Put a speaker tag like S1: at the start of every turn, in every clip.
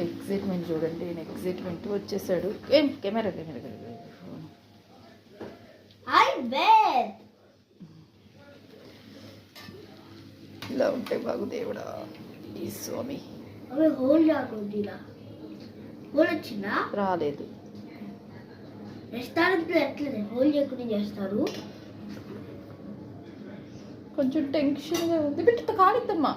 S1: Excitement చూడండి, నేను excitement వచ్చేసాడు. ఏం కెమెరా ఇలా ఉంటే బాగు దేవుడా ఈ స్వామి. రాలేదు.
S2: రెస్టారెంట్లో ఎట్లనే హోల్ చేయకుండా చేస్తారు.
S1: కొంచెం టెన్షన్గా ఉంది. బిడ్డ కాలిద్దమ్మా.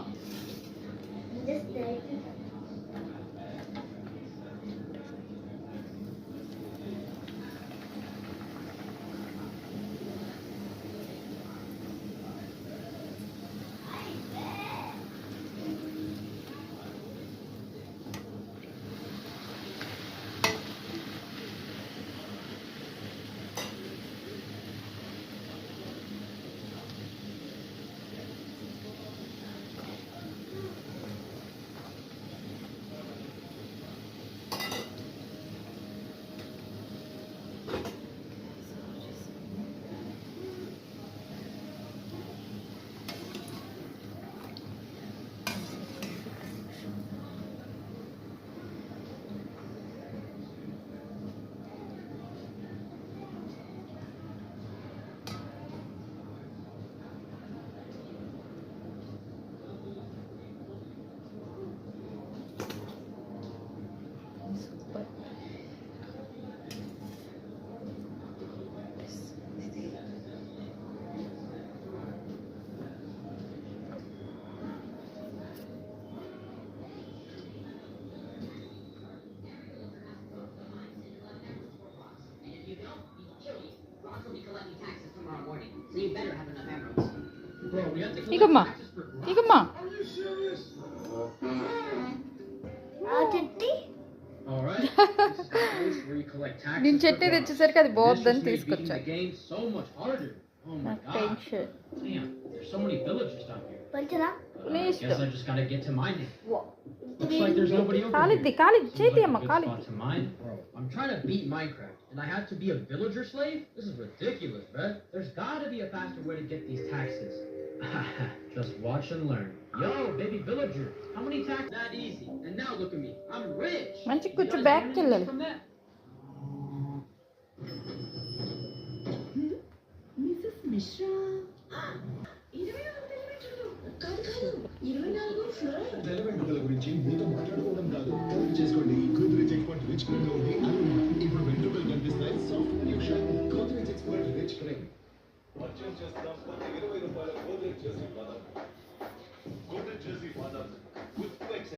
S1: ఇకమ్మా ఇకమ్మా నేను చెట్టు తెచ్చేసరికి అది బాగుందని తీసుకొచ్చా. టెన్షన్ కాలిద్ది కాలిద్ది చేతి అమ్మ కాలిద్ది.
S3: I'm trying to beat Minecraft, and I have to be a villager slave? This is ridiculous, bruh. There's gotta be a faster way to get these taxes. Just watch and learn. Yo, baby villager, how many taxes? That easy. And now look at me. I'm rich.
S1: మంచి కూర్చో back వెళ్ళాలి.
S4: Mrs Mishra 24 floor development గురించి మీతో మాట్లాడుకోవడం కాదు, చేసుకోండి. Godrej expert rich cream లో ఉంది. ఇప్పుడు వెంట్రుకలు కనిపిస్తాయి. Soft new shine Godrej expert rich cream. Purchase చేస్తాం. 20 రూపాయల గోద్రేజ్ చేసి